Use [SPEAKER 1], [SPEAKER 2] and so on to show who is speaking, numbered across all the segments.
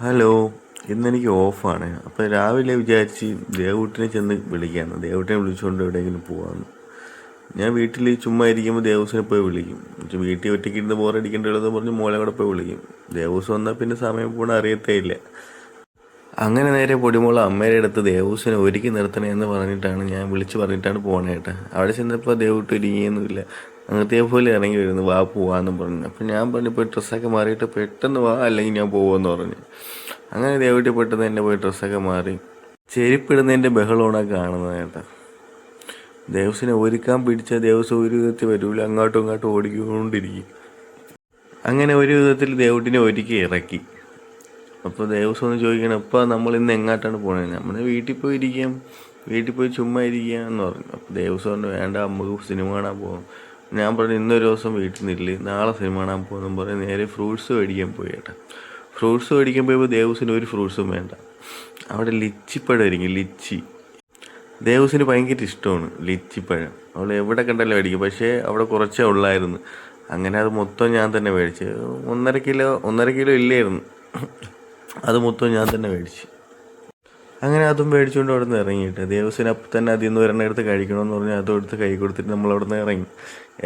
[SPEAKER 1] Hello, ഇന്നെനിക്ക് ഓഫാണ്. അപ്പോൾ രാവിലെ വിചാരിച്ച് ദേവൂട്ടിനെ ചെന്ന് വിളിക്കാമെന്ന്. ദേവൂട്ടിനെ വിളിച്ചുകൊണ്ട് എവിടെയെങ്കിലും പോകാമെന്ന്. ഞാൻ വീട്ടിൽ ചുമ്മാ ഇരിക്കുമ്പോൾ ദേവൂസിനെ പോയി വിളിക്കും. വീട്ടിൽ ഒറ്റയ്ക്ക് ഇരുന്ന് ബോറടിക്കേണ്ടതെന്ന് പറഞ്ഞ് മോളെ കൂടെ പോയി വിളിക്കും. ദേവൂസ് വന്നാൽ പിന്നെ സമയം പോകണ അറിയത്തേ ഇല്ല. അങ്ങനെ നേരെ പൊടിമോള അമ്മയുടെ അടുത്ത് ദേവൂസിനെ ഒരുക്കി നിർത്തണേ എന്ന് പറഞ്ഞിട്ടാണ് ഞാൻ വിളിച്ച് പറഞ്ഞിട്ടാണ് പോകണേട്ടാ. അവിടെ ചെന്നപ്പോൾ ദേവൂട്ട് ഒരുങ്ങിയൊന്നുമില്ല. അങ്ങനത്തെ പോലെ ഇറങ്ങി വരുന്നു, വാ പോവാന്നും പറഞ്ഞു. അപ്പം ഞാൻ പറഞ്ഞു പോയി ഡ്രസ്സൊക്കെ മാറിയിട്ട് പെട്ടെന്ന് വാ, അല്ലെങ്കിൽ ഞാൻ പോവാന്ന് പറഞ്ഞു. അങ്ങനെ ദേവൂട്ടി പെട്ടെന്ന് തന്നെ പോയി ഡ്രസ്സൊക്കെ മാറി ചെരുപ്പിടുന്നതിൻ്റെ ബഹളമാണ് കാണുന്നത് കേട്ടോ. ദേവസിനെ ഒരുക്കാൻ പിടിച്ച ദേവസ് ഒരു വിധത്തിൽ വരൂല, അങ്ങോട്ടും ഇങ്ങോട്ടും ഓടിക്കൊണ്ടിരിക്കും. അങ്ങനെ ഒരു വിധത്തിൽ ദേവൂട്ടിനെ ഒരുക്കി ഇറക്കി. അപ്പോൾ ദേവസ്വം ഒന്ന് ചോദിക്കണം, ഇപ്പോൾ നമ്മൾ ഇന്ന് എങ്ങോട്ടാണ് പോകണത്? നമ്മൾ വീട്ടിൽ പോയി ഇരിക്കാം, വീട്ടിൽ പോയി ചുമ്മാ ഇരിക്കാം എന്ന് പറഞ്ഞു. അപ്പോൾ ദേവസ്വം പറഞ്ഞു, വേണ്ട, നമുക്ക് സിനിമ കാണാൻ പോകാം. ഞാൻ പറഞ്ഞു, ഇന്നൊരു ദിവസം വീട്ടിൽ നിന്നില്ല, നാളെ സിനിമ കാണാൻ പോകുമെന്നും പറഞ്ഞ് നേരെ ഫ്രൂട്ട്സ് മേടിക്കാൻ പോയി കേട്ടോ. ഫ്രൂട്ട്സ് മേടിക്കാൻ പോയപ്പോൾ ദേവസിന് ഒരു ഫ്രൂട്ട്സും വേണ്ട. അവിടെ ലിച്ചിപ്പഴമായിരിക്കും, ലിച്ചി. ദേവസിന് ഭയങ്കര ഇഷ്ടമാണ് ലിച്ചിപ്പഴം. അവൾ എവിടെ കണ്ടല്ലോ മേടിക്കും, പക്ഷേ അവിടെ കുറച്ചേ ഉള്ളായിരുന്നു. അങ്ങനെ അത് മൊത്തം ഞാൻ തന്നെ മേടിച്ച്. 1.5 കിലോ ഇല്ലായിരുന്നു, അത് മൊത്തം ഞാൻ തന്നെ മേടിച്ച്. അങ്ങനെ അതും മേടിച്ചുകൊണ്ട് അവിടെ നിന്ന് ഇറങ്ങിയിട്ട് ദേവസ്വന് അപ്പം തന്നെ അതിൽ നിന്ന് ഒരെണ്ണം എടുത്ത് കഴിക്കണമെന്ന് പറഞ്ഞ് അതും എടുത്ത് കൈ കൊടുത്തിട്ട് നമ്മൾ അവിടെ നിന്ന്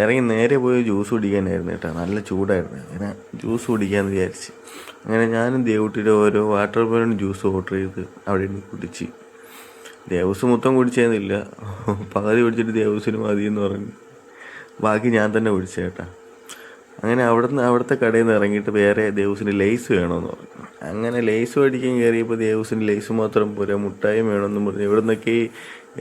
[SPEAKER 1] ഇറങ്ങി നേരെ പോയി ജ്യൂസ് കുടിക്കാനായിരുന്നു കേട്ടോ. നല്ല ചൂടായിരുന്നു. അങ്ങനെ ജ്യൂസ് കുടിക്കാമെന്ന് വിചാരിച്ച് അങ്ങനെ ഞാനും ദേവൂട്ടിയുടെ ഓരോ വാട്ടർ മെലൺ ജ്യൂസ് ഓർഡർ ചെയ്ത് അവിടെ നിന്ന് കുടിച്ച്. ദേവസ് മൊത്തം കുടിച്ചേന്നില്ല, പകുതി കുടിച്ചിട്ട് ദേവസിന് മതി എന്ന് പറഞ്ഞു. ബാക്കി ഞാൻ തന്നെ കുടിച്ച കേട്ടാ. അങ്ങനെ അവിടുത്തെ കടയിൽ നിന്ന് ഇറങ്ങിയിട്ട് വേറെ ദേവസിന് ലേസ് വേണമെന്ന് പറഞ്ഞു. അങ്ങനെ ലേസ് മേടിക്കാൻ കയറിയപ്പോൾ ദേവസിന് ലേസ് മാത്രം പോരാ, മുട്ടായും വേണമെന്നും പറഞ്ഞു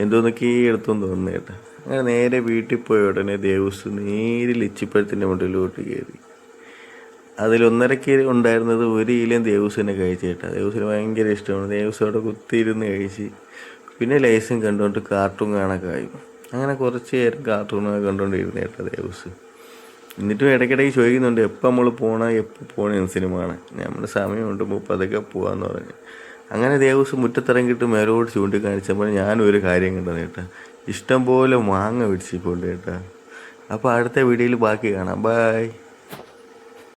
[SPEAKER 1] എന്തോന്നൊക്കെ എടുത്തെന്ന് തോന്നുന്നു കേട്ടോ. അങ്ങനെ നേരെ വീട്ടിൽ പോയ ഉടനെ ദേവസ് നേരെ ലിച്ചിപ്പഴത്തിൻ്റെ മുകളിലോട്ട് കയറി. അതിൽ 1.5 കിലോ ഉണ്ടായിരുന്നത് 1 കിലോയും ദേവസിനെ കഴിച്ചു കേട്ടോ. ദേവസിന് ഭയങ്കര ഇഷ്ടമാണ്. ദേവസ് അവിടെ കുത്തിയിരുന്ന് കഴിച്ച് പിന്നെ ലേസും കണ്ടുകൊണ്ട് കാർട്ടൂൺ കാണാനൊക്കെ ആയി. അങ്ങനെ കുറച്ച് നേരം കാർട്ടൂണൊക്കെ കണ്ടുകൊണ്ടിരുന്നു കേട്ടോ ദേവസ്. എന്നിട്ടും ഇടയ്ക്കിടയ്ക്ക് ചോദിക്കുന്നുണ്ട്, എപ്പോൾ നമ്മൾ എപ്പോൾ പോകണം സിനിമ കാണാൻ, നമ്മുടെ സമയമുണ്ട്, അതൊക്കെ പോകാമെന്ന് പറഞ്ഞു. അങ്ങനെ ദേവസ് മുറ്റത്തിറങ്ങിയിട്ട് മേലോട്ട് ചൂണ്ടിക്കാണിച്ചപ്പോൾ ഞാനൊരു കാര്യം കണ്ടത് കേട്ടോ. ഇഷ്ടം പോലെ മാങ്ങ പിടിച്ചിട്ടുണ്ട് കേട്ടോ. അപ്പോൾ അടുത്ത വീഡിയോയിൽ ബാക്കി കാണാം. ബൈ.